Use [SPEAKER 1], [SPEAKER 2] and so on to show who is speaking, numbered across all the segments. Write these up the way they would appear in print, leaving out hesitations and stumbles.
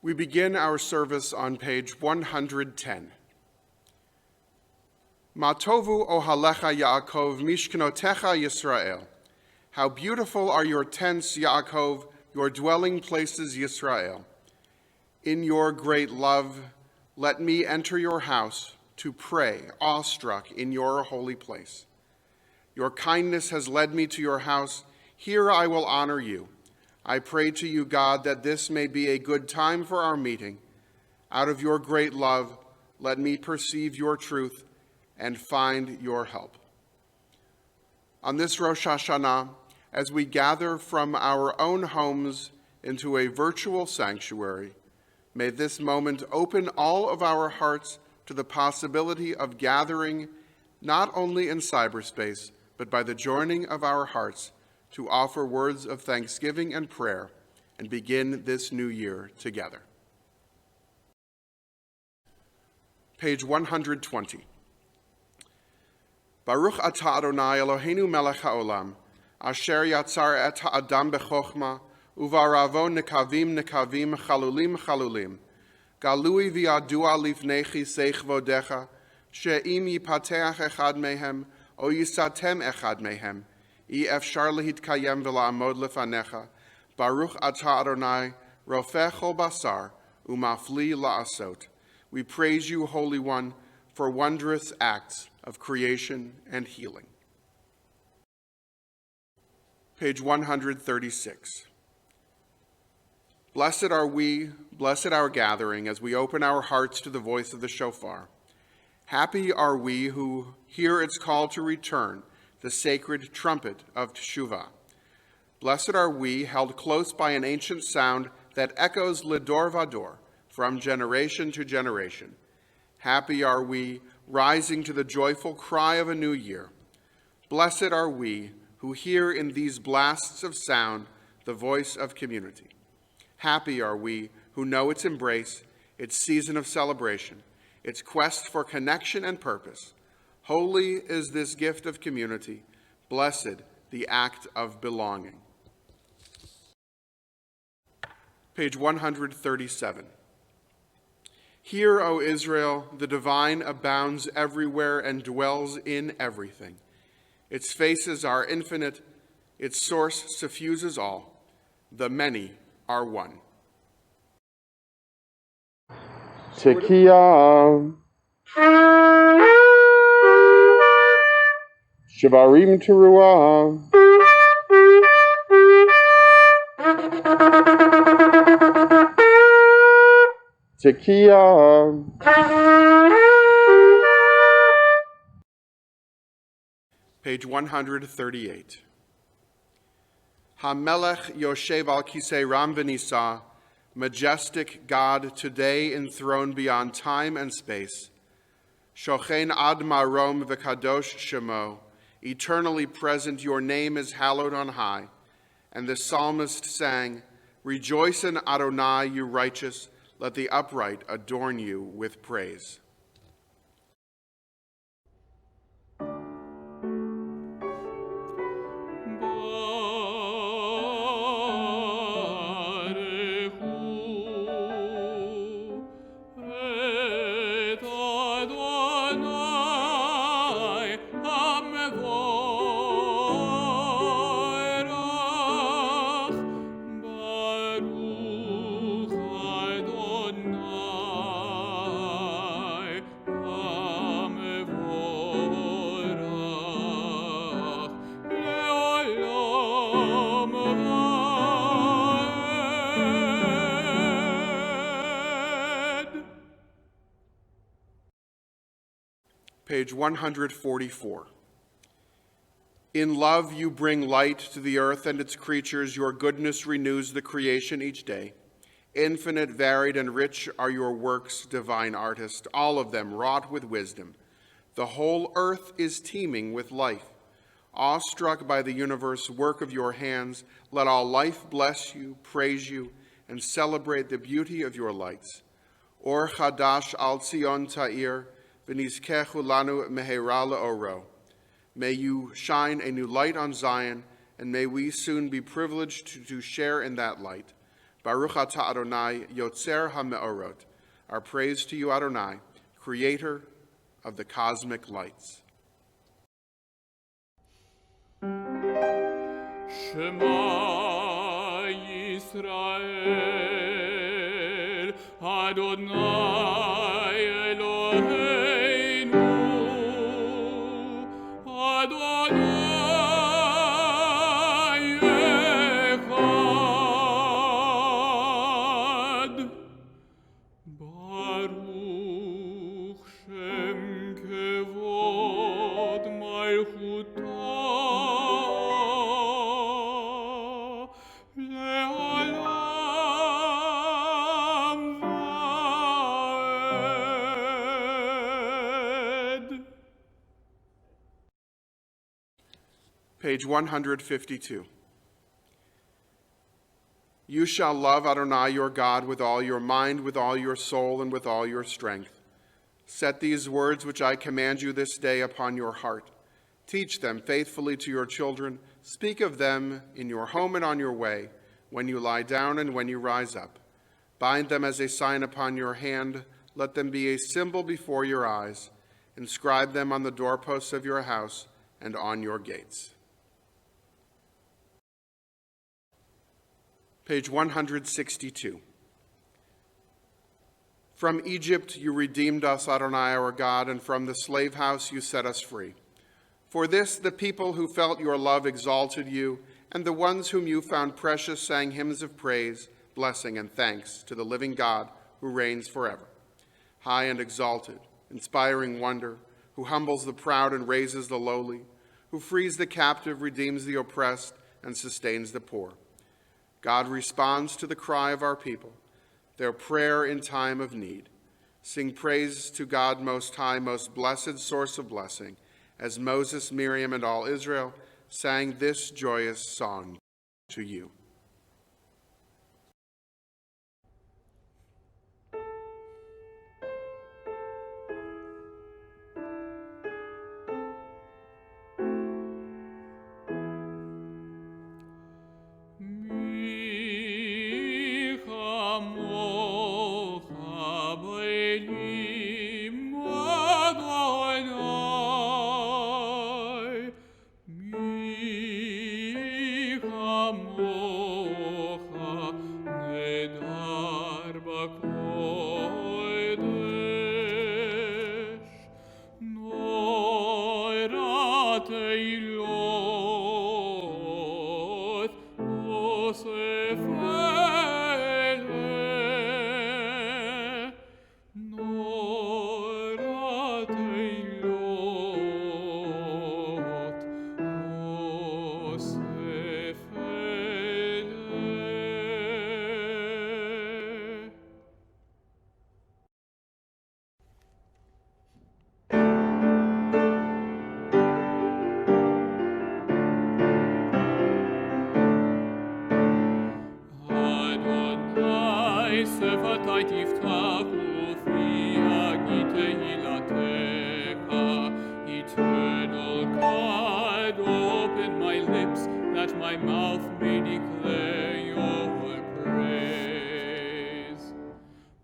[SPEAKER 1] We begin our service on page 110. Matovu ohalecha Yaakov mishkenotecha Yisrael. How beautiful are your tents, Yaakov, your dwelling places, Yisrael. In your great love, let me enter your house to pray, awestruck in your holy place. Your kindness has led me to your house. Here I will honor you. I pray to you, God, that this may be a good time for our meeting. Out of your great love, let me perceive your truth and find your help. On this Rosh Hashanah, as we gather from our own homes into a virtual sanctuary, may this moment open all of our hearts to the possibility of gathering not only in cyberspace, but by the joining of our hearts to offer words of thanksgiving and prayer and begin this new year together. Page 120. Baruch atah Adonai Eloheinu melech haolam, asher yatzar et ha'adam bechokma, uvaravo nekavim nekavim chalulim chalulim, galui v'yadua lifnechi seich vodecha, she'im yipateach echad mehem, o yisatem echad mehem, Efshar lehitkayem v'la'amod lefanecha, Baruch atah Adonai, rofeh chol basar, umafli la'asot. We praise you, Holy One, for wondrous acts of creation and healing. Page 136. Blessed are we, blessed our gathering, as we open our hearts to the voice of the shofar. Happy are we who hear its call to return, the sacred trumpet of Teshuvah. Blessed are we, held close by an ancient sound that echoes Ledor Vador, from generation to generation. Happy are we, rising to the joyful cry of a new year. Blessed are we, who hear in these blasts of sound the voice of community. Happy are we, who know its embrace, its season of celebration, its quest for connection and purpose. Holy is this gift of community, blessed the act of belonging. Page 137. Hear, O Israel, the divine abounds everywhere and dwells in everything. Its faces are infinite, its source suffuses all. The many are one.
[SPEAKER 2] Tekiah. Shavarim Teruah. Tekiah.
[SPEAKER 1] Page 138. Hamelech Yoshev al Kisei Ram v'Nisa, majestic God, today enthroned beyond time and space. Shochen ad marom v'kadosh shemo, eternally present, your name is hallowed on high. And the psalmist sang, Rejoice in Adonai, you righteous, let the upright adorn you with praise. Page 144. In love you bring light to the earth and its creatures. Your goodness renews the creation each day. Infinite, varied, and rich are your works, divine artist, all of them wrought with wisdom. The whole earth is teeming with life. Awestruck by the universe work of your hands, let all life bless you, praise you, and celebrate the beauty of your lights. Or Chadash al Tzion Ta'ir, v'nizkechu lanu mehera le'oro. May you shine a new light on Zion, and may we soon be privileged to share in that light. Baruch atah Adonai, Yotzer HaMe'orot. Our praise to you, Adonai, creator of the cosmic lights.
[SPEAKER 3] Shema Yisrael, Adonai Eloheinu, Adonai Echad. Baruch Shem Kevod Malchuto Le'olam Vaed.
[SPEAKER 1] Page 152. You shall love Adonai your God with all your mind, with all your soul, and with all your strength. Set these words which I command you this day upon your heart. Teach them faithfully to your children. Speak of them in your home and on your way, when you lie down and when you rise up. Bind them as a sign upon your hand. Let them be a symbol before your eyes. Inscribe them on the doorposts of your house and on your gates. Page 162. From Egypt you redeemed us, Adonai our God, and from the slave house you set us free. For this the people who felt your love exalted you, and the ones whom you found precious sang hymns of praise, blessing, and thanks to the living God who reigns forever. High and exalted, inspiring wonder, who humbles the proud and raises the lowly, who frees the captive, redeems the oppressed, and sustains the poor. God responds to the cry of our people, their prayer in time of need. Sing praise to God Most High, most blessed source of blessing, as Moses, Miriam, and all Israel sang this joyous song to you.
[SPEAKER 3] Eternal God, open my lips, that my mouth may declare your praise.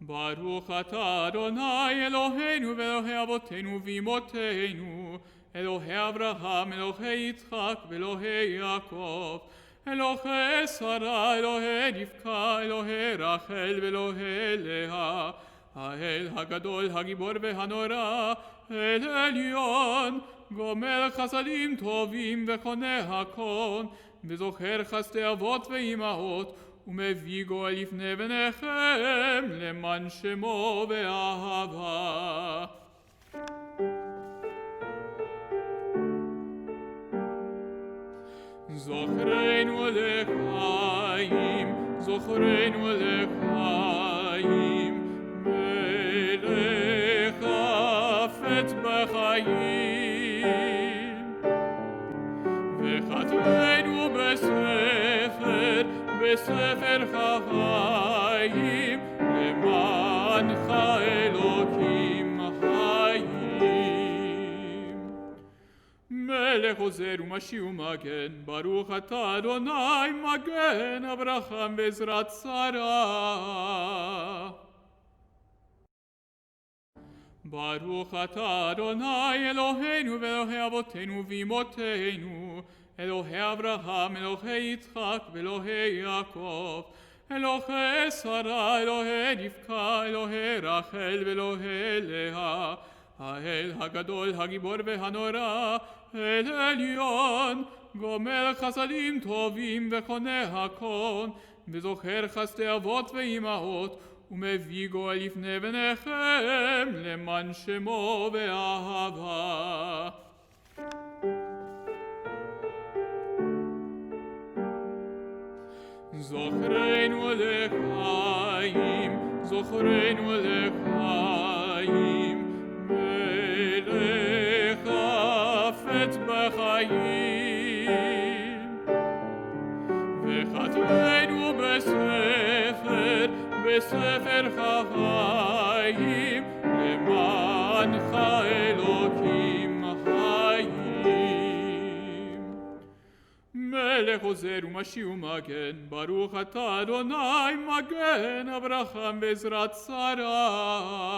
[SPEAKER 3] Baruch atah Adonai Eloheinu ve'Elohei Avotenu v'imotenu, Elohei Avraham, Elohei Yitzchak, ve'Elohei Yaakov, Elohei Sarah, Elohei Rivka, Elohei Rachel, ve'Elohei Leah, האל הגדול, הגיבור והנורא, אל עליון, גומל חסדים טובים וקונה הכל, וזוכר חסדי אבות ואימהות, ומביא גואל לפני בניכם, למען שמו ואהבה. זוכרנו לחיים, זוכרנו לחיים, מלך חפץ בחיים, וכתבנו בספר חיים, למענך אלוקים חיים. מלך עוזר ומשי ומגן, ברוך אתה אדוני מגן אברהם בעזרת שרה. ברוך אתה אדוני אלוהינו ואלוהי אבותינו ואמותינו, אלוהי אברהם, אלוהי יצחק ואלוהי יעקב, אלוהי שרה, אלוהי רבקה, אלוהי רחל ואלוהי לאה, האל הגדול, הגיבור והנורא, אל עליון, גומל חסדים טובים וקונה הכל, וזוכר חסדי אבות ואימהות, ומביא גואל לפני בניכם למען שמו ואהבה. זוכרנו לחיים, זוכרנו לחיים, מלך חפץ בחיים, וכתבנו בספר, בספר חיים, למענך אלוקים חיים. מלך עוזר ומשי ומגן, ברוך אתה אדוני מגן אברהם בעזרת שרה.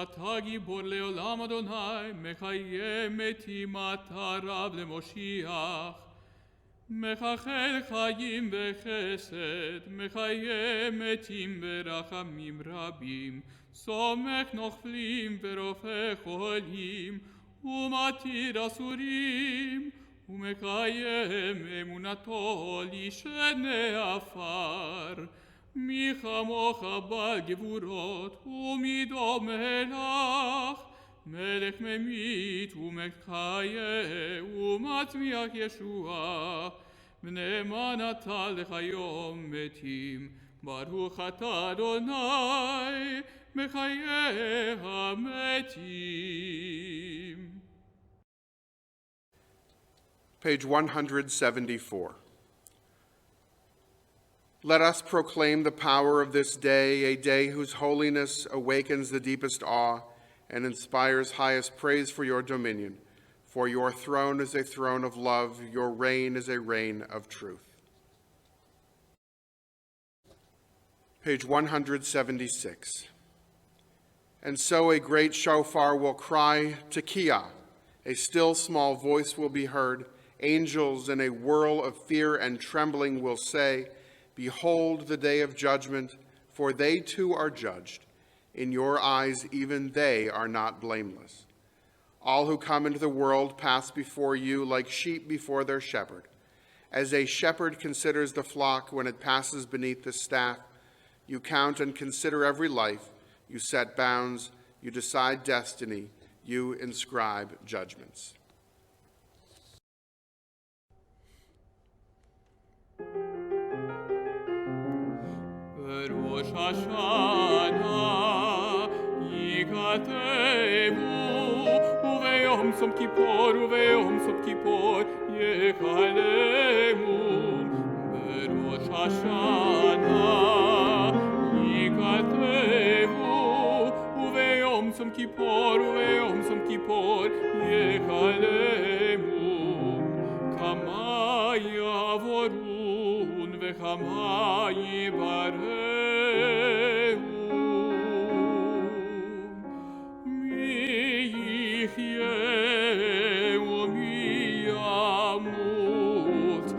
[SPEAKER 3] אתה גיבור לעולם אדוני, מחיה מתים אתה רב למשיח. מחכל חיים וחסד, מחיה מתים ברחמים רבים, סומך נוכלים ורופא חולים, ומתיר אסורים, ומקיים אמונתו לשני עפר. מי כמוך בגבורות ומדומה לך, מלך ממית ומחיה ומצמיח ישועה, ונאמן אתה לחיות מתים, ברוך אתה אדוני מחיי המתים.
[SPEAKER 1] Page 174. Let us proclaim the power of this day, a day whose holiness awakens the deepest awe and inspires highest praise for your dominion. For your throne is a throne of love, your reign is a reign of truth. Page 176. And so a great shofar will cry, Tekiah, a still small voice will be heard, angels in a whirl of fear and trembling will say, Behold the day of judgment, for they too are judged. In your eyes even they are not blameless. All who come into the world pass before you like sheep before their shepherd. As a shepherd considers the flock when it passes beneath the staff, you count and consider every life, you set bounds, you decide destiny, you inscribe judgments.
[SPEAKER 3] Rosh Hashanah ייכתבו, וביום צום כיפור וביום צום כיפור יקלמו. בראש השנה ייכתבו, וביום צום כיפור וביום צום כיפור יקלמו. כמה יעבורון וכמה ייבראו, מי יחיה ומי ימות,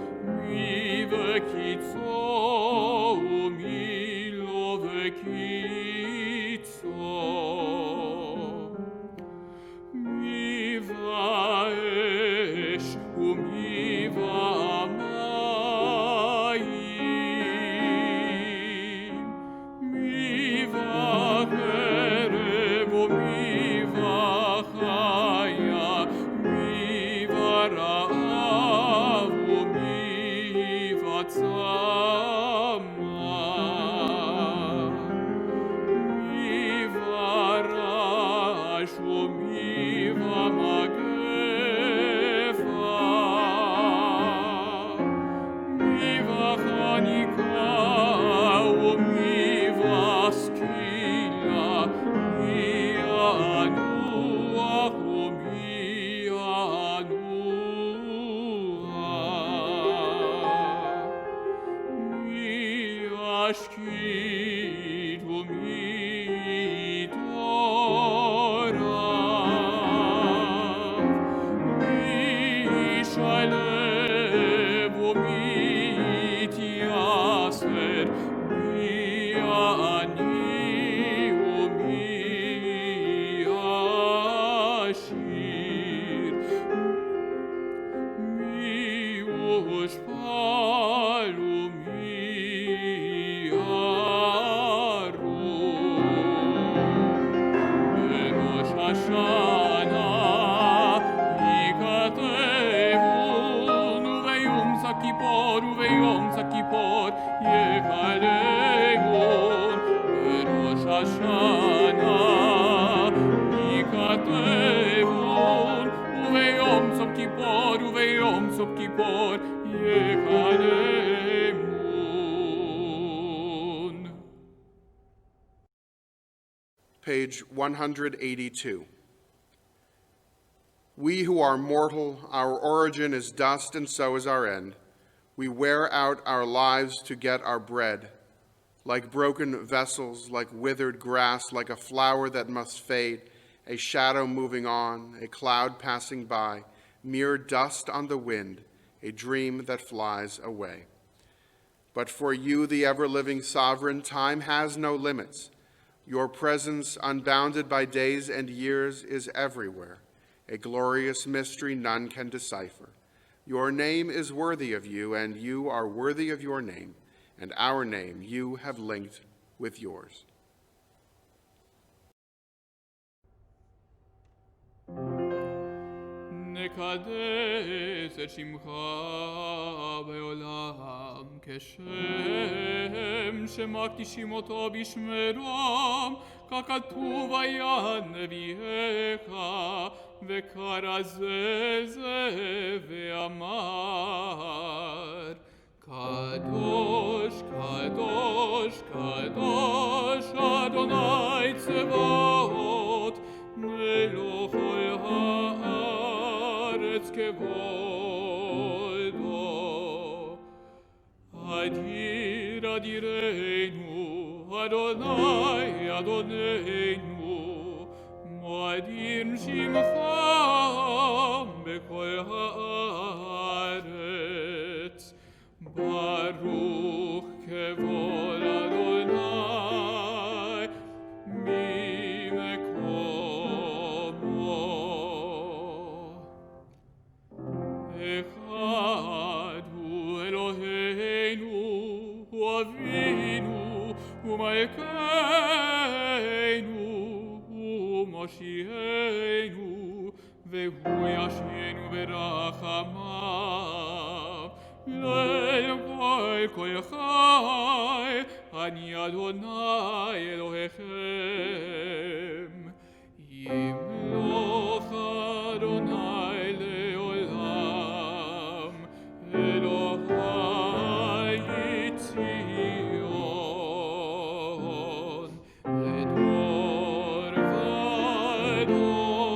[SPEAKER 3] מי בקיצו ומי לא בקיצו, מי באש ומי במים, מי בחרב ומי בחיה, מי ברעב ומי בצמא, מי ברעש ומי במגפה, מי בחניקה ומי בסקילה, מי Hashanah ייכתבון וביום כיפור יחלקון בראש השנה ייכתבון וביום כיפור יחלקון.
[SPEAKER 1] Page 182. We who are mortal, our origin is dust and so is our end. We wear out our lives to get our bread. Like broken vessels, like withered grass, like a flower that must fade, a shadow moving on, a cloud passing by, mere dust on the wind, a dream that flies away. But for you, the ever-living sovereign, time has no limits. Your presence, unbounded by days and years, is everywhere, a glorious mystery none can decipher. Your name is worthy of you, and you are worthy of your name, and our name you have linked with yours.
[SPEAKER 3] נקדש את שמך בעולם כשם שמקדישים אותו בשמרם ככתוב היה נביאך וכרזה זה ואמר קדוש קדוש קדוש אדוני צבאות מלוך כל הארץ כבודו אדיר אדירנו אדוני אדוננו מועדין שמך בכל הארץ ברוך כבוד אדוני ממקומו אחד הוא אלוהינו הוא אבינו הוא מלכנו הוא מושיענו והוא ישענו ברחמיו כל חי אני אדוני אלוהיכם ימלוך אדוני לעולם אלוהי ציון לדור ודור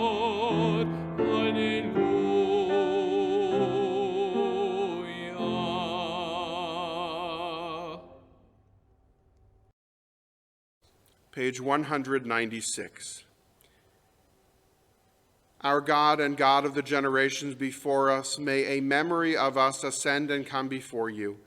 [SPEAKER 1] Page 196. Our God and God of the generations before us, may a memory of us ascend and come before you.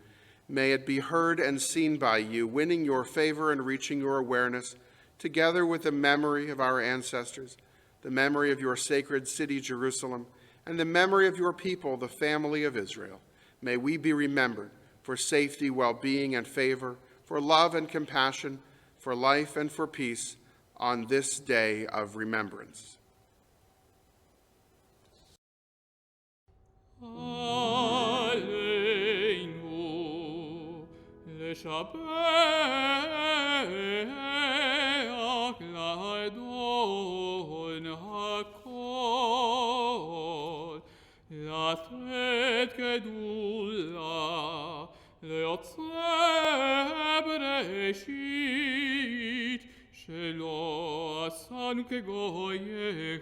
[SPEAKER 1] May it be heard and seen by you, winning your favor and reaching your awareness, together with the memory of our ancestors, the memory of your sacred city, Jerusalem, and the memory of your people, the family of Israel. May we be remembered for safety, well-being, and favor, for love and compassion, for life and for peace on this day of remembrance.
[SPEAKER 3] Aleinu לשבח לאדון הכל לתת גדולה ליוצא בראשית שלא עשנו כגויי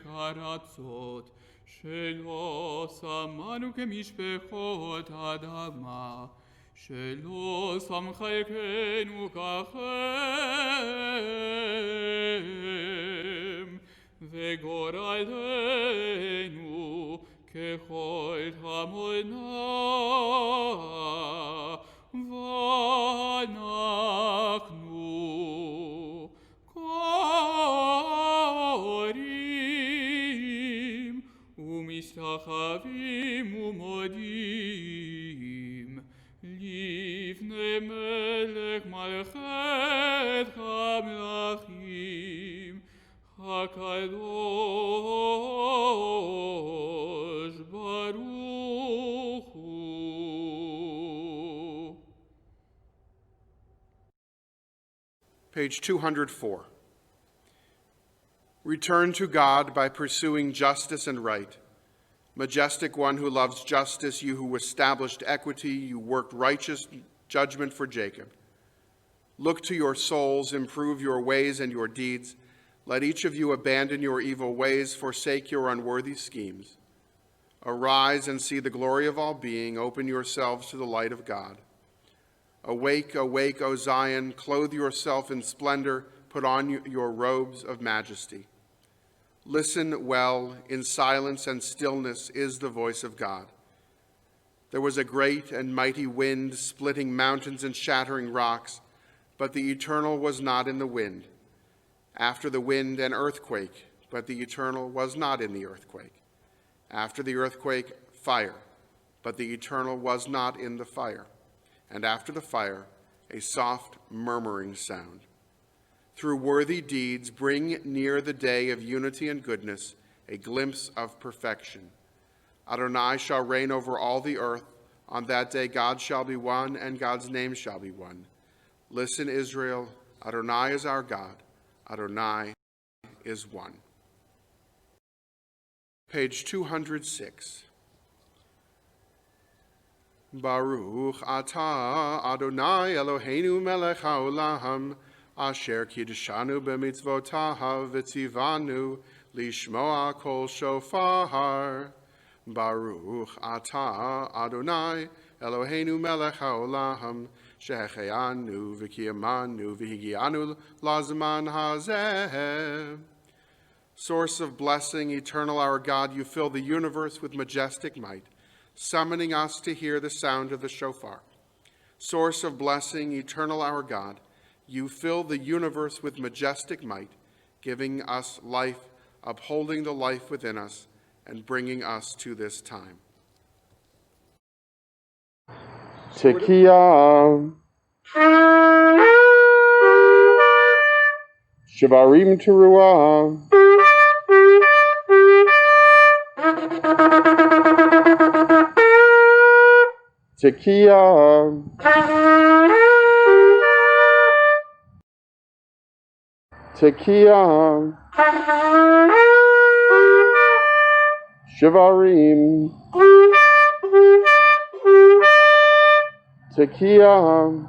[SPEAKER 3] ארצות שלא שמנו כמשפחות אדמה שלא שם חלקנו ככם וגורלנו ככל המונה ואנחנו קוראים ומשתחווים ומודים לפני מלך מלכת המלכים הקדוש Rosh, Baruch Hu.
[SPEAKER 1] Page 204. Return to God by pursuing justice and right. Majestic one who loves justice, you who established equity, you worked righteous judgment for Jacob. Look to your souls, improve your ways and your deeds. Let each of you abandon your evil ways, forsake your unworthy schemes. Arise and see the glory of all being, open yourselves to the light of God. Awake, awake, O Zion, clothe yourself in splendor, put on your robes of majesty. Listen well, in silence and stillness is the voice of God. There was a great and mighty wind, splitting mountains and shattering rocks, but the Eternal was not in the wind. After the wind, an earthquake, but the Eternal was not in the earthquake. After the earthquake, fire, but the Eternal was not in the fire. And after the fire, a soft murmuring sound. Through worthy deeds, bring near the day of unity and goodness, a glimpse of perfection. Adonai shall reign over all the earth. On that day God shall be one, and God's name shall be one. Listen, Israel, Adonai is our God. Adonai is one. Page 206. Baruch atah Adonai Eloheinu melech haolam, asher kiddushanu b'mitzvotav v'tzivanu lishmoa kol shofar. Baruch atah Adonai Eloheinu melech haolam, shehecheyanu v'kiyamanu v'higianu lazman hazeh. Source of blessing, eternal our God, you fill the universe with majestic might, summoning us to hear the sound of the shofar. Source of blessing, eternal our God, you fill the universe with majestic might, giving us life, upholding the life within us, and bringing us to this time.
[SPEAKER 2] Tekiah. Shavarim Teruah. Tekiah. Tekiah. Shavarim. Tekiah.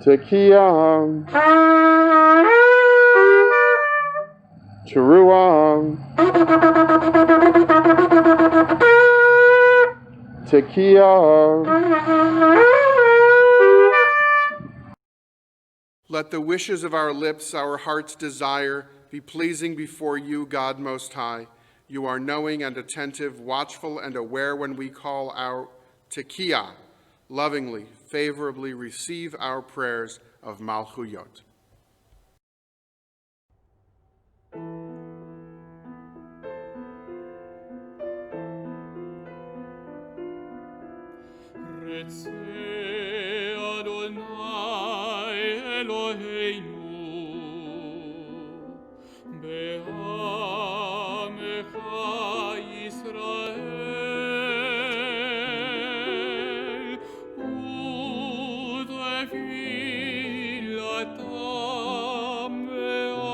[SPEAKER 2] Tekiah. Teruah. Tekiah.
[SPEAKER 1] Let the wishes of our lips, our heart's desire, be pleasing before you, God Most High. You are knowing and attentive, watchful and aware when we call our Tekiah. Lovingly, favorably receive our prayers of Malchuyot.
[SPEAKER 3] Retzeh Adonai Eloheinu be'amecha Yisrael u'tefilatam be'ahava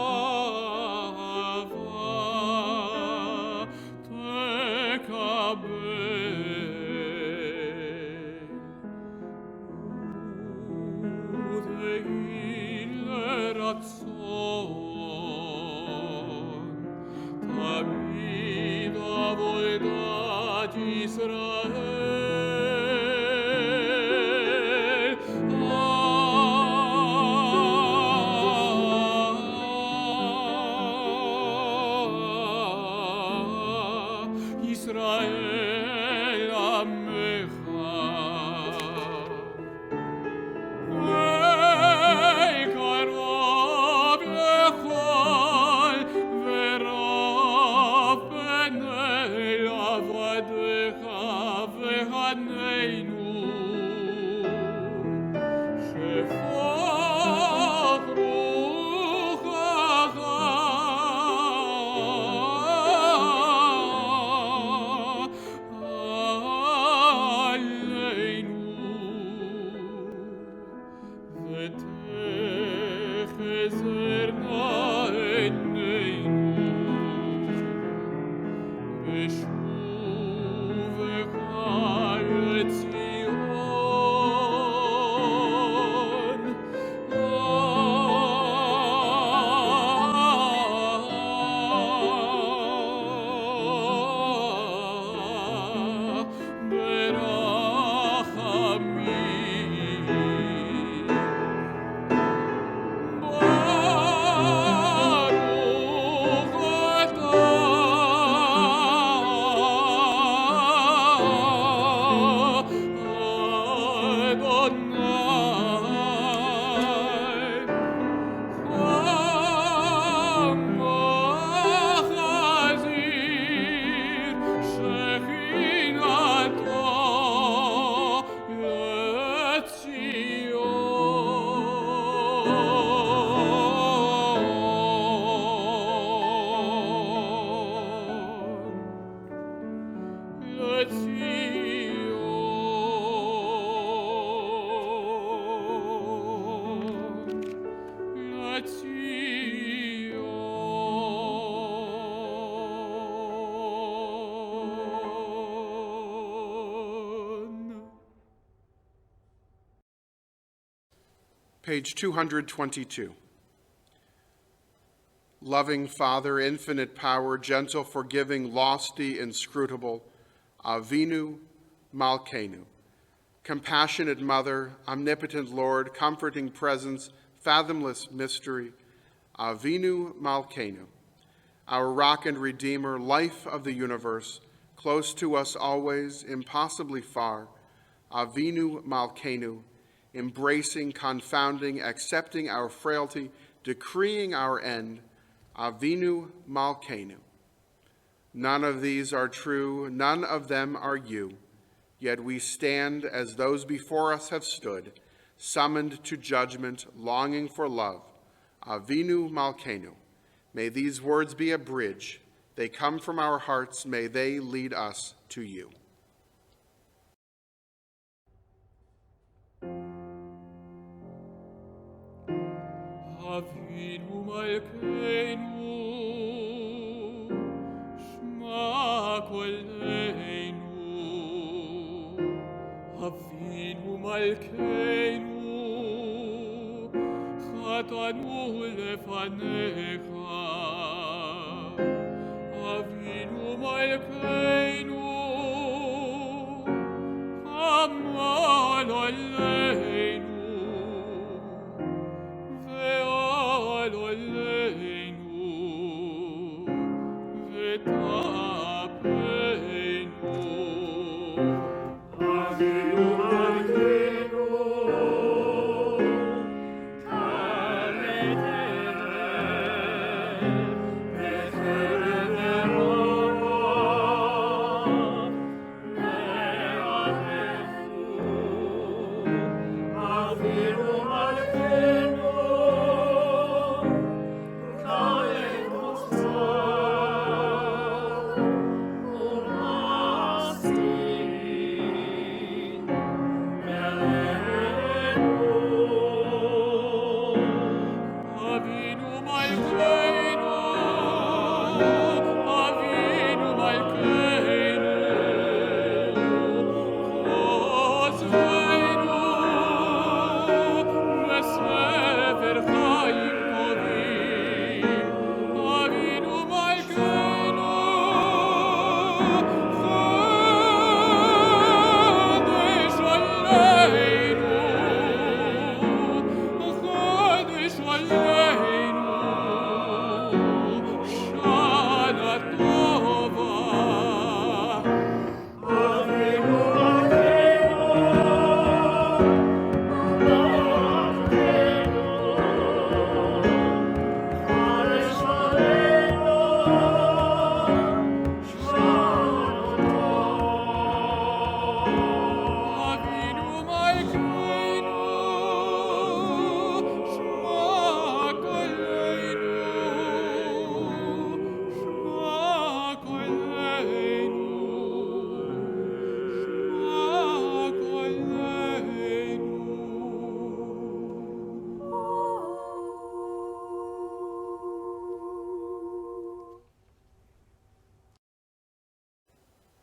[SPEAKER 3] tekabel. תמיד עבודת ישראל. ישראל עמך. ורב בני עבדך
[SPEAKER 1] Page 222. Loving Father, infinite power, gentle, forgiving, lofty, inscrutable, Avinu Malkeinu. Compassionate Mother, omnipotent Lord, comforting presence, fathomless mystery, Avinu Malkeinu. Our rock and redeemer, life of the universe, close to us always, impossibly far, Avinu Malkeinu, embracing, confounding, accepting our frailty, decreeing our end, Avinu Malkeinu. None of these are true, none of them are you, yet we stand as those before us have stood, summoned to judgment, longing for love, Avinu Malkeinu. May these words be a bridge. They come from our hearts. May they lead us to you.
[SPEAKER 3] Avinu Malkeinu, Shma Koleinu. Avinu Malkeinu, Chatanu lefanecha. Avinu Malkeinu, Amal aleinu.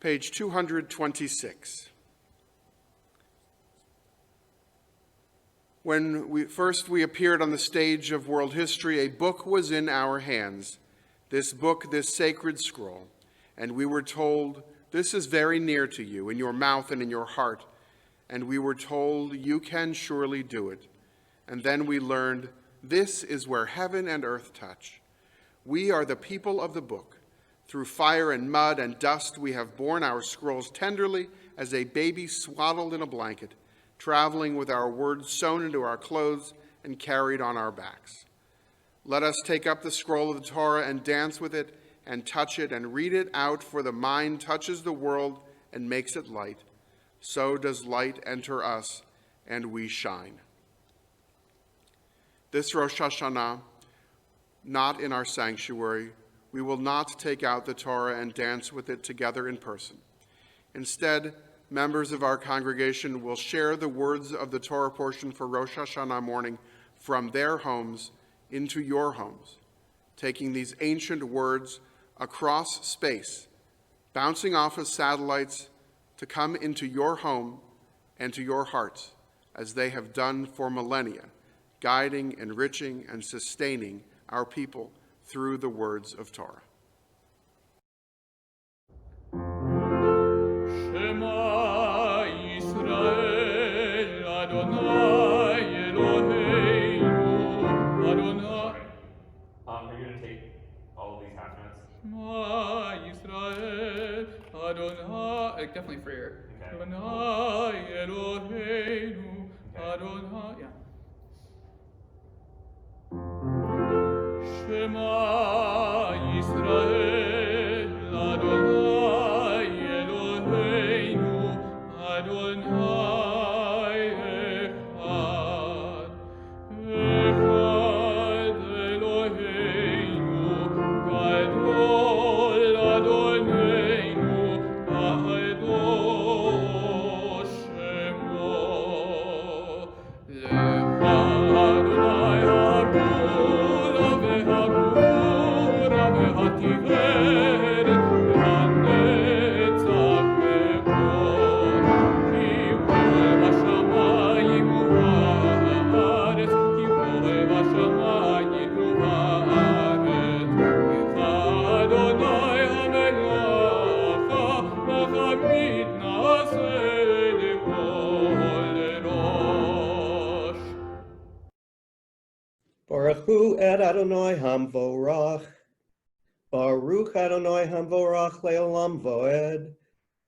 [SPEAKER 1] Page 226. When we appeared on the stage of world history, a book was in our hands, this book, this sacred scroll, and we were told, this is very near to you, in your mouth and in your heart, and we were told, you can surely do it. And then we learned, this is where heaven and earth touch. We are the people of the book. Through fire and mud and dust, we have borne our scrolls tenderly as a baby swaddled in a blanket, traveling with our words sewn into our clothes and carried on our backs. Let us take up the scroll of the Torah and dance with it and touch it and read it out, for the mind touches the world and makes it light. So does light enter us, and we shine. This Rosh Hashanah, not in our sanctuary, we will not take out the Torah and dance with it together in person. Instead, members of our congregation will share the words of the Torah portion for Rosh Hashanah morning from their homes into your homes, taking these ancient words across space, bouncing off of satellites to come into your home and to your hearts, as they have done for millennia, guiding, enriching, and sustaining our people through the words of Torah.
[SPEAKER 3] Shema Yisrael, Adonai Eloheinu, Adonai.
[SPEAKER 4] Are you going to take all of these half notes?
[SPEAKER 3] Shema Yisrael, Adonai. Definitely freer.
[SPEAKER 4] Okay.
[SPEAKER 3] Adonai Eloheinu, Adonai. Yeah. Shema Yisrael, Adonai Eloheinu, Adonai Echad. Echad Eloheinu, Gadol Adonenu, Kadosh Shemo. Lecha Adonai Hagula v'hagvura v'hativeret v'hanetzach v'kol. Ki kol bashamayim u'ba'aretz, ki kol bashamayim u'ba'aretz. Lecha Adonai hamelacha, v'chamid na'aseh lekol rosh.
[SPEAKER 5] Baruch Hu et Adonai Hamvorach. Baruch Adonai Hamvorach le'olam voed.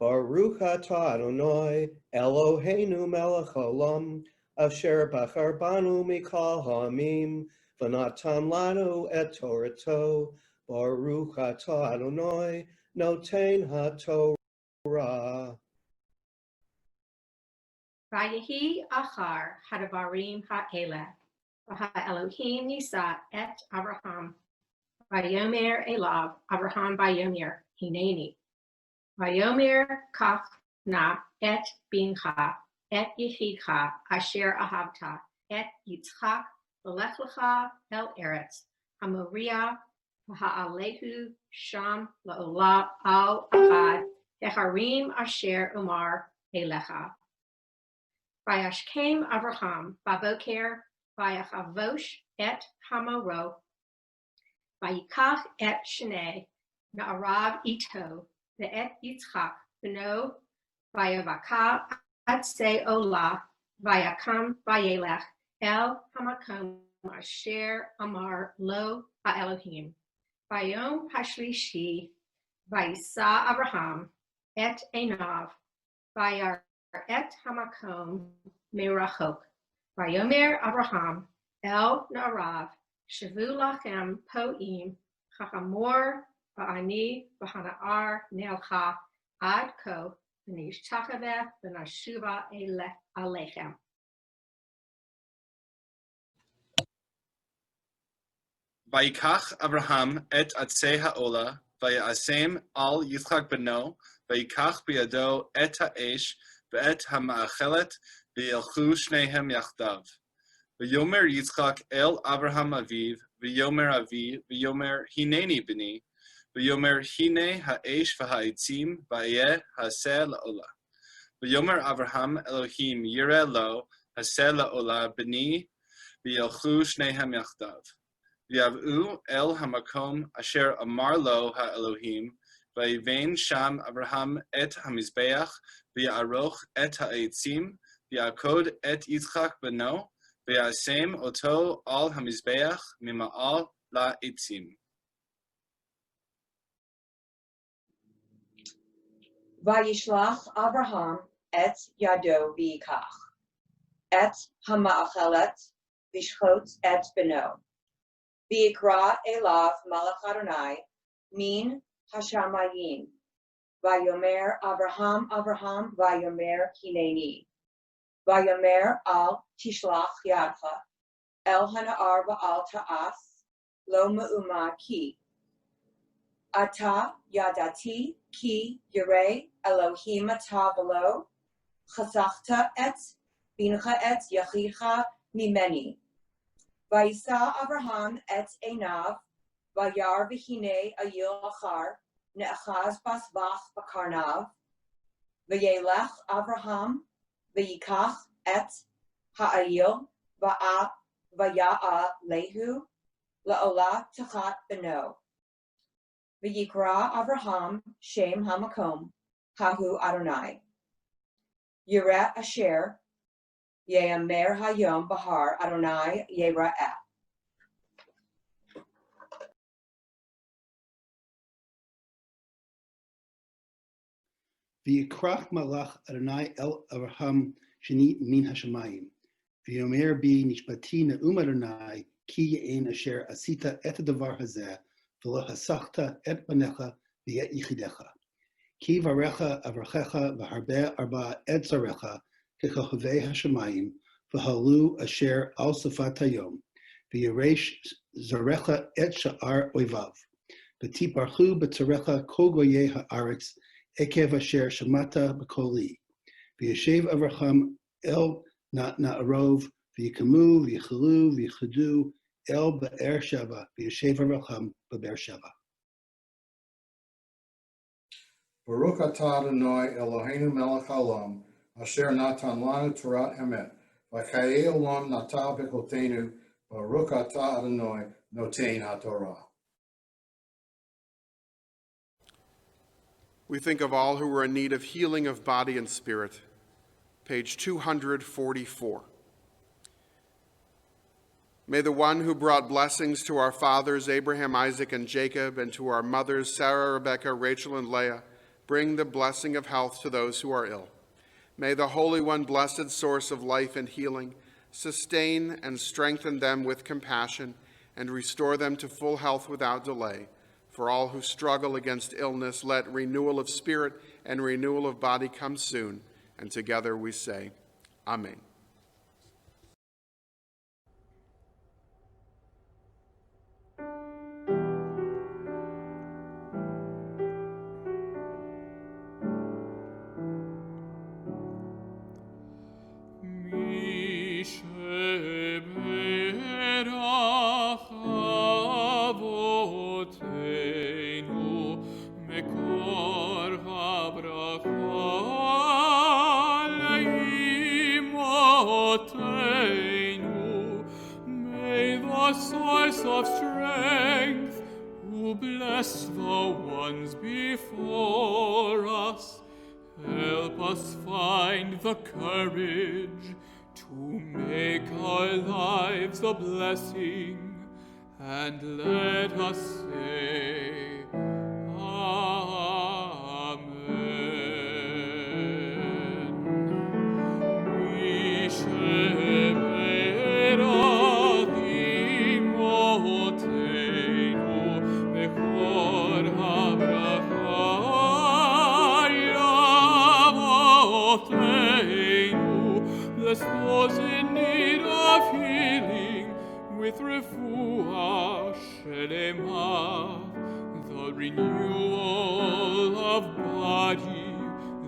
[SPEAKER 5] Baruch atah Adonai Eloheinu melech haolam asher bachar banu mikol ha'amim v'natan lanu et Torato. Baruch atah Adonai noten haTorah.
[SPEAKER 6] Vayehi achar hadavarim ha'eleh. Elohim Yisa et Abraham. Vayomer Elav Abraham Vayomer Hineni. Vayomer Kach na et bincha et yechidcha asher ahavta et Yitzchak v'lech lecha el eretz hamoria v'ha'alehu sham la'olah al achad decharim asher umar elecha. Vayashkem Abraham baboker Vayachavosh et Hamoro, Vayikach et Shnei, Na'arav ito, ve'et Yitzchak, b'no, Vayavaka at Se'olah, Vayakam Vayelech, El Hamakom asher amar lo ha'Elohim. Vayom hashlishi, Vayisa Abraham, et Enav, Vayar et Hamakom merachok. Vayomer Abraham El Narav Shavu Lachem Poim Chachamor Va'ani V'Hana'ar Neilcha Ad Ko V'nish Tachaveh V'Nashuva Alechem.
[SPEAKER 7] Vayikach Abraham et atzei ha'ola, vayasem al Yitzchak beno, vayikach biyado et ha'esh, ve'et ha'ma'achelet, v'yelchu shnehem yachdav. V'yomer Yitzchak el Abraham aviv, v'yomer avi, v'yomer hineni b'ni, v'yomer hine ha'esh v'ha'itzim, v'ayeh ha'aseh la'ola. V'yomer Abraham Elohim yireh lo, ha'aseh la'ola b'ni, v'yelchu shnehem yachdav. V'yavu el hamakom asher amar lo ha'Elohim, v'yivein sham Abraham et hamizbeach, v'yaroch et ha'etzim, v'yakod et Yitzchak beno, v'yasem oto al hamizbeach mima'al la'etzim.
[SPEAKER 8] Vayishlach Abraham et yado v'yikach, et hama'achelet v'shchot et beno. V'yikra elav malach Adonai, min hashamayim. Vayomer Abraham, Abraham, vayomer hineni. Vayomer al tishlach yadcha, el hana'ar va'al ta'as, lo me'uma ki. Ata yadati ki yireh Elohim ata v'lo, chasachta et bincha et yachidcha mimeni. Vayisa Abraham et Enav, vayar v'hine ayil achar, ne'achaz bas vach b'karnav, v'yelech Abraham, v'yikach et ha'ayil, Vaya'a lehu la'ola tachat beno. V'yikra Avraham Shem Hamakom Hahu Adonai. Yireh Asher Ye'amer Hayom Bahar Adonai Yera'eh.
[SPEAKER 9] V'yikrach malach Adonai el Avraham sheni min hashamayim. V'yomer bi nishbati ne'um Adonai ki ye'en asher asita et hadavar hazeh v'lo hasachta et banecha v'et yichidecha. Ki varecha avrachecha v'harbe arba et zarecha kechovei hashamayim v'halu asher al safat hayom v'yeresh zarecha et sha'ar oivav v'tiparchu b'tzarecha kol goyei ha'aretz ekev asher shamata b'koli v'yeshev Avraham el na'arov v'yikamu v'yichalu v'yichadu el be'er sheva v'yeshev Avraham be'er sheva.
[SPEAKER 10] Baruch atah Adonai Eloheinu melech haolam, asher natan lanu Torat emet, v'chayei olam natah b'kotenu, Baruch atah Adonai notein haTorah.
[SPEAKER 1] We think of all who were in need of healing of body and spirit. Page 244. May the one who brought blessings to our fathers Abraham, Isaac, and Jacob, and to our mothers Sarah, Rebekah, Rachel, and Leah, bring the blessing of health to those who are ill. May the Holy One, blessed source of life and healing, sustain and strengthen them with compassion and restore them to full health without delay. For all who struggle against illness, let renewal of spirit and renewal of body come soon. And together we say, Amen.
[SPEAKER 3] May the source of strength, who bless the ones before us, help us find the courage to make our lives a blessing, and let us say, bless those in need of healing with refuah shelema, the renewal of body,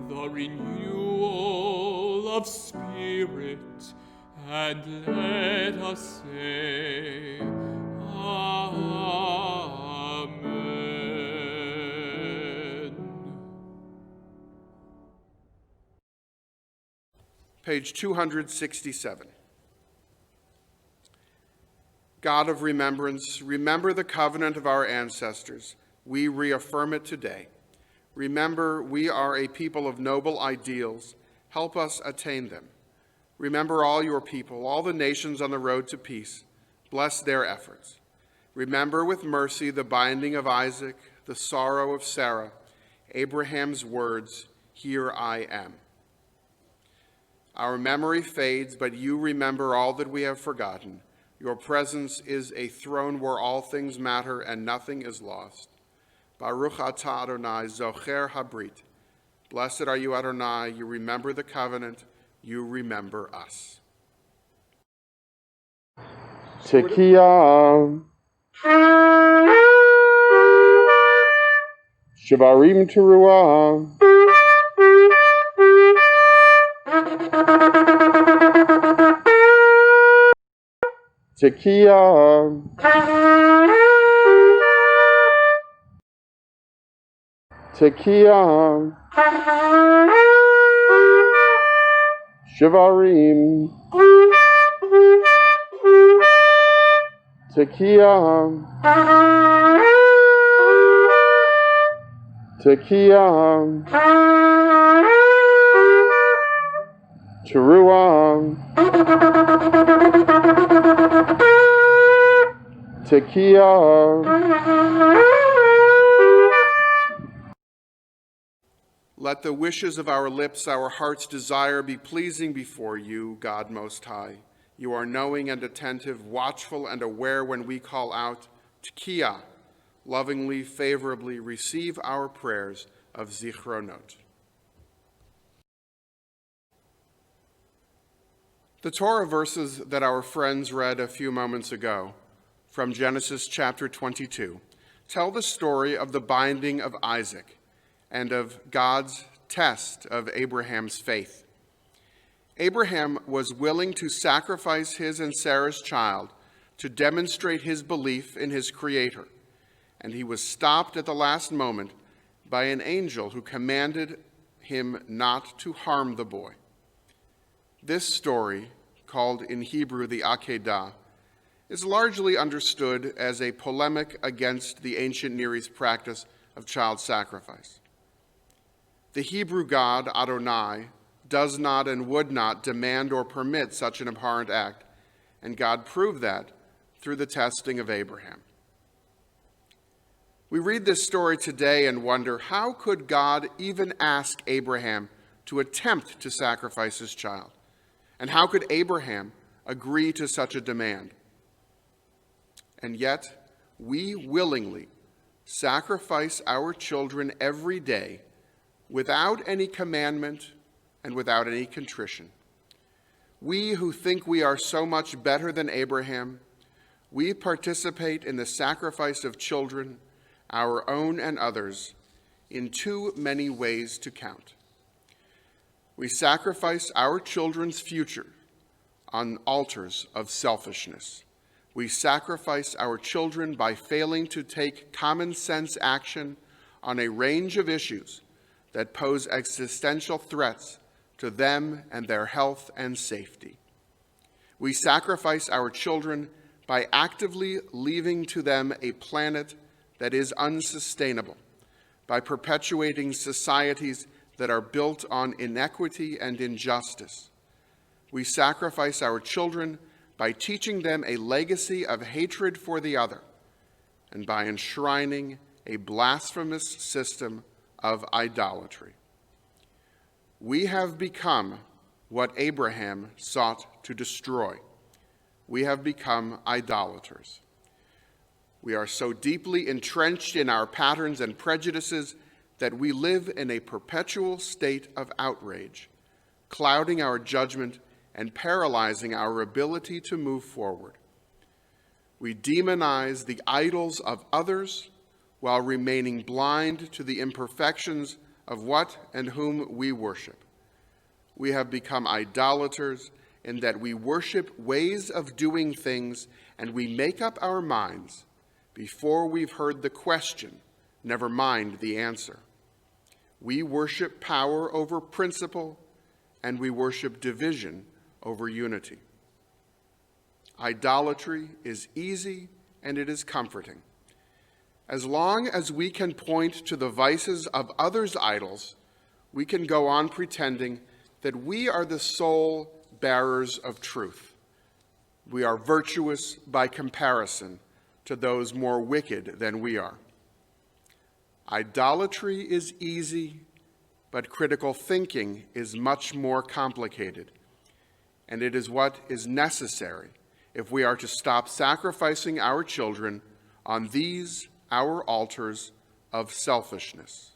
[SPEAKER 3] the renewal of spirit, and let us say,
[SPEAKER 1] Page 267. God of remembrance, remember the covenant of our ancestors. We reaffirm it today. Remember, we are a people of noble ideals. Help us attain them. Remember all your people, all the nations on the road to peace. Bless their efforts. Remember with mercy the binding of Isaac, the sorrow of Sarah, Abraham's words, "Here I am." Our memory fades, but you remember all that we have forgotten. Your presence is a throne where all things matter and nothing is lost. Baruch atah Adonai, zocher habrit. Blessed are you, Adonai. You remember the covenant. You remember us.
[SPEAKER 2] Tekiah. Shavarim Teruah. Tekiah. Tekiah. Shavarim. Tekiah. Tekiah. Teruah. Tekiah.
[SPEAKER 1] Let the wishes of our lips, our heart's desire, be pleasing before you, God Most High. You are knowing and attentive, watchful and aware when we call out, Tekiah. Lovingly, favorably receive our prayers of Zichronot. The Torah verses that our friends read a few moments ago from Genesis chapter 22 tell the story of the binding of Isaac and of God's test of Abraham's faith. Abraham was willing to sacrifice his and Sarah's child to demonstrate his belief in his Creator, and he was stopped at the last moment by an angel who commanded him not to harm the boy. This story, called in Hebrew the Akedah, is largely understood as a polemic against the ancient Near East practice of child sacrifice. The Hebrew God, Adonai, does not and would not demand or permit such an abhorrent act, and God proved that through the testing of Abraham. We read this story today and wonder, how could God even ask Abraham to attempt to sacrifice his child? And how could Abraham agree to such a demand? And yet, we willingly sacrifice our children every day without any commandment and without any contrition. We who think we are so much better than Abraham, we participate in the sacrifice of children, our own and others, in too many ways to count. We sacrifice our children's future on altars of selfishness. We sacrifice our children by failing to take common sense action on a range of issues that pose existential threats to them and their health and safety. We sacrifice our children by actively leaving to them a planet that is unsustainable, by perpetuating societies that are built on inequity and injustice. We sacrifice our children by teaching them a legacy of hatred for the other and by enshrining a blasphemous system of idolatry. We have become what Abraham sought to destroy. We have become idolaters. We are so deeply entrenched in our patterns and prejudices that we live in a perpetual state of outrage, clouding our judgment and paralyzing our ability to move forward. We demonize the idols of others while remaining blind to the imperfections of what and whom we worship. We have become idolaters in that we worship ways of doing things and we make up our minds before we've heard the question, never mind the answer. We worship power over principle, and we worship division over unity. Idolatry is easy and it is comforting. As long as we can point to the vices of others' idols, we can go on pretending that we are the sole bearers of truth. We are virtuous by comparison to those more wicked than we are. Idolatry is easy, but critical thinking is much more complicated, and it is what is necessary if we are to stop sacrificing our children on these, our altars of selfishness.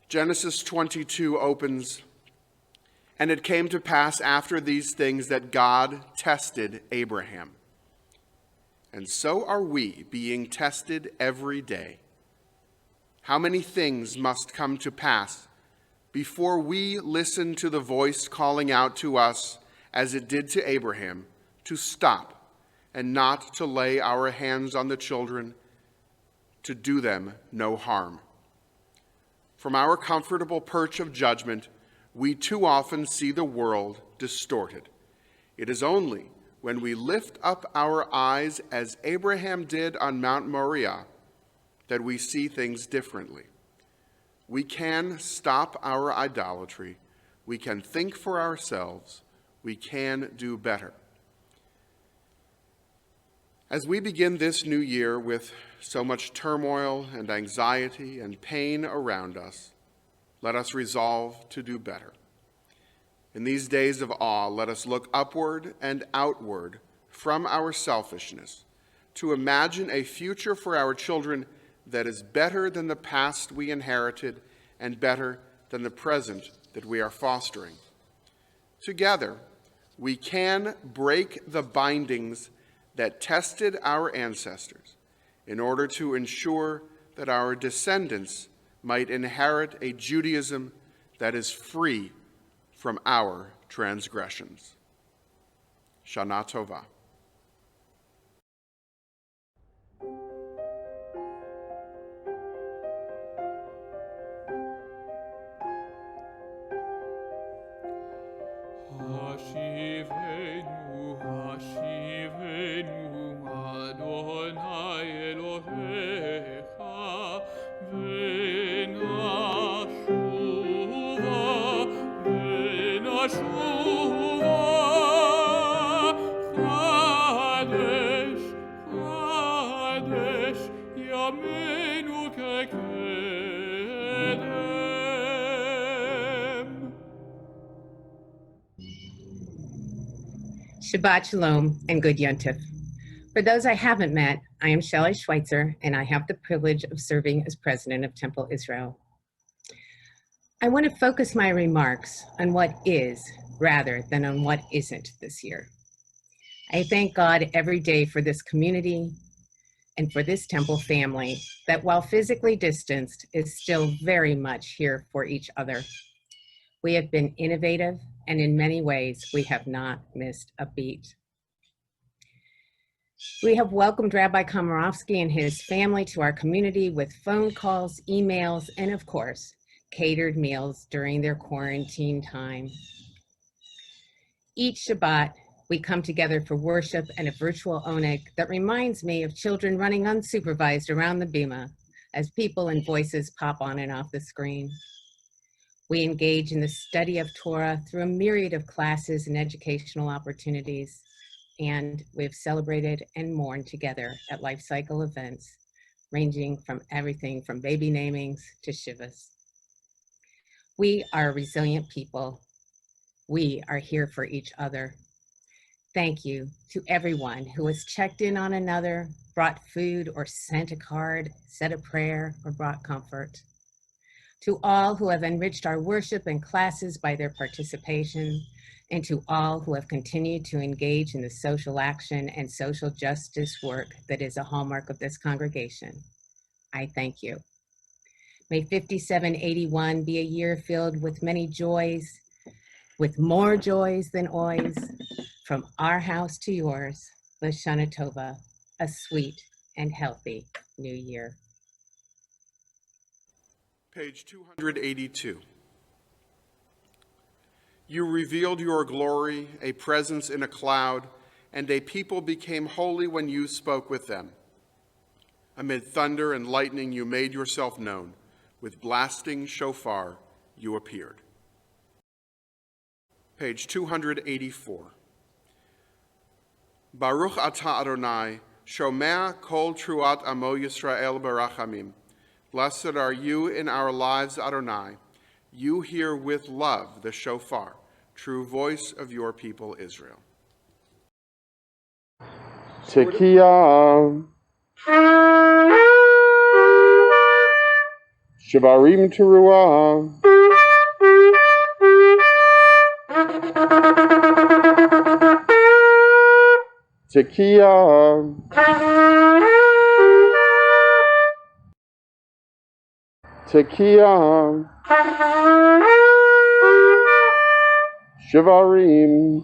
[SPEAKER 1] Genesis 22 opens, "And it came to pass after these things that God tested Abraham." And so are we being tested every day. How many things must come to pass before we listen to the voice calling out to us, as it did to Abraham, to stop and not to lay our hands on the children, to do them no harm? From our comfortable perch of judgment, we too often see the world distorted. It is only when we lift up our eyes as Abraham did on Mount Moriah, that we see things differently. We can stop our idolatry. We can think for ourselves. We can do better. As we begin this new year with so much turmoil and anxiety and pain around us, let us resolve to do better. In these days of awe, let us look upward and outward from our selfishness to imagine a future for our children that is better than the past we inherited and better than the present that we are fostering. Together, we can break the bindings that tested our ancestors in order to ensure that our descendants might inherit a Judaism that is free from our transgressions. Shana Tova.
[SPEAKER 3] Hashivenu, Hashivenu, Adonai Elohecha, v'nashuva, Chadesh, Chadesh, Yamenu kekedem.
[SPEAKER 11] Shabbat Shalom and good Yontif. For those I haven't met, I am Shelley Schweitzer, and I have the privilege of serving as president of Temple Israel. I want to focus my remarks on what is rather than on what isn't this year. I thank God every day for this community and for this Temple family that, while physically distanced, is still very much here for each other. We have been innovative, and in many ways, we have not missed a beat. We have welcomed Rabbi Komorowski and his family to our community with phone calls, emails, and of course, catered meals during their quarantine time. Each Shabbat, we come together for worship and a virtual oneg that reminds me of children running unsupervised around the bima as people and voices pop on and off the screen. We engage in the study of Torah through a myriad of classes and educational opportunities, and we've celebrated and mourned together at life cycle events, ranging from everything from baby namings to shivas. We are a resilient people. We are here for each other. Thank you to everyone who has checked in on another, brought food or sent a card, said a prayer, or brought comfort. To all who have enriched our worship and classes by their participation, and to all who have continued to engage in the social action and social justice work that is a hallmark of this congregation, I thank you. May 5781 be a year filled with many joys, with more joys than oys, from our house to yours, L'Shana Tova, a sweet and healthy new year.
[SPEAKER 1] Page 282. You revealed your glory, a presence in a cloud, and a people became holy when you spoke with them. Amid thunder and lightning, you made yourself known. With blasting shofar, you appeared. Page 284. Baruch atah Adonai, shomea kol truat amo Yisrael barachamim. Blessed are you in our lives, Adonai. You hear with love the shofar, true voice of your people Israel.
[SPEAKER 2] Tekiah. Shavarim Teruah. Tekiah. Tekiah. Shavarim.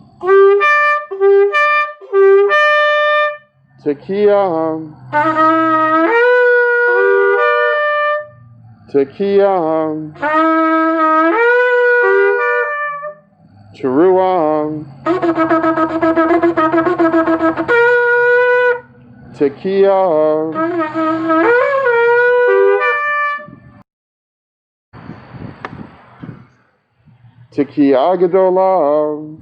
[SPEAKER 2] Tekiah. Tekiah. Teruah. Tekiah. Tekiah Gedolah.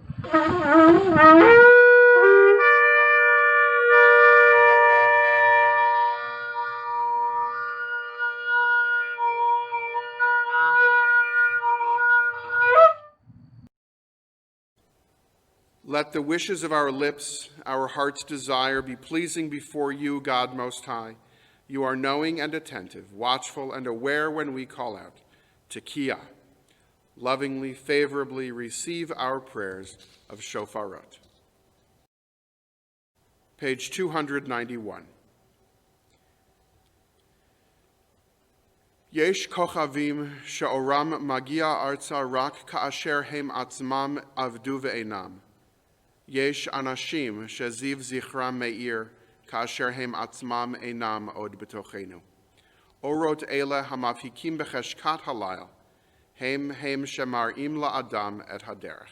[SPEAKER 1] Let the wishes of our lips, our heart's desire, be pleasing before you, God Most High. You are knowing and attentive, watchful and aware when we call out, Tekiah. Lovingly, favorably receive our prayers of shofarot. Page 291. Yesh kochavim she'oram magia arza rak ka'asher hem atzmam avdu ve'enam. Yesh anashim sheziv zichram me'ir ka'asher hem atzmam enam od betochenu. Orot ele hamafhikim becheshkat halayl. Hem shemar'im la'adam et haderech.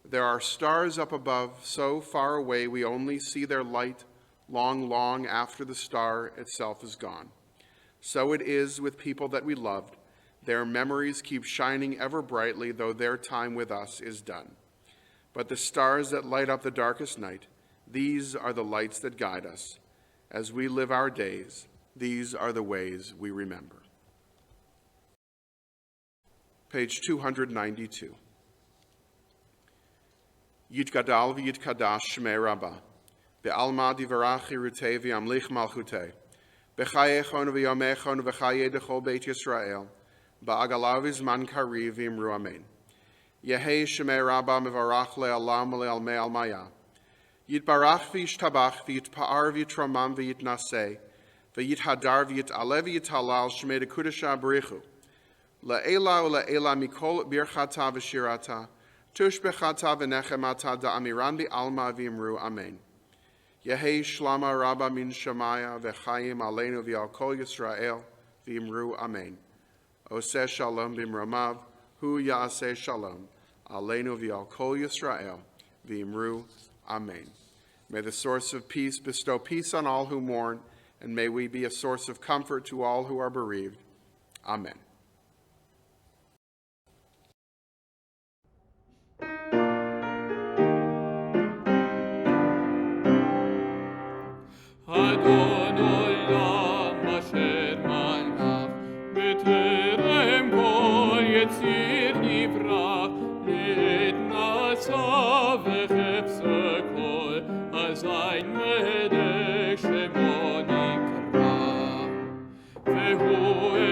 [SPEAKER 1] There are stars up above, so far away we only see their light long, long after the star itself is gone. So it is with people that we loved. Their memories keep shining ever brightly, though their time with us is done. But the stars that light up the darkest night, these are the lights that guide us. As we live our days, these are the ways we remember. Page 292. Yitgadal v'yitkadash shmei Rabbah, be'alma divarach chirutei v'yamlich malchutei, b'chayechon v'yomechon v'chayei dechol beit Yisrael, ba'agalav v'zman kariv v'imru amen. Yehei shmei Rabbah mevarach le'alam le'almei almaya. Yitbarach v'yishtabach v'yitpa'ar v'yitramam v'yitnaseh, v'yithadar v'yit'aleh v'yithalal shmei dekudesha b'richu. La'ela u'la'ela mikol birchata v'shirata, tush bechata v'nechemata da'amiran bi'alma v'imru amen. Yehei shlama rabba min shamaya v'chayim aleinu v'al kol Yisrael v'imru amen. Oseh shalom b'imramav, hu ya'aseh shalom, aleinu v'al kol Yisrael v'imru amen. May the source of peace bestow peace on all who mourn, and may we be a source of comfort to all who are bereaved. Amen.
[SPEAKER 3] Adon olam asher malach, b'terem kol yetzir nivrach, le'et nasa v'chefse kol, azayin medek shemo nikra. Vehu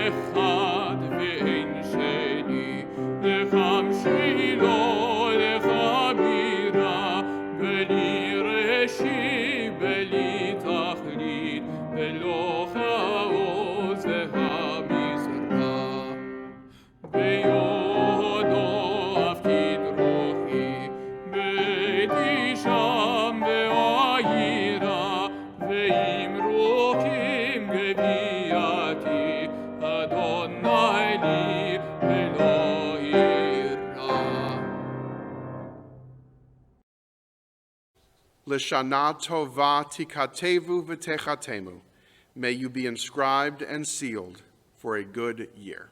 [SPEAKER 3] echad ve'en sheni, lecham shilo, lecha bira, beli reshi, beli tachlit, belo chaoz ve'hamizrach. Beyodo afkid rochi, beiti sham ve'ayira, ve'im rochim geviati, Adonai li velo ira.
[SPEAKER 1] L'shana tova tikatevu v'techatemu. May you be inscribed and sealed for a good year.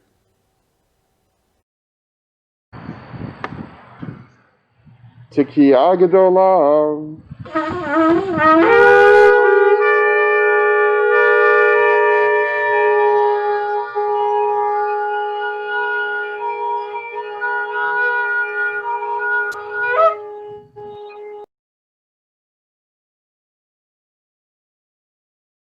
[SPEAKER 2] Tekiah Gedolah.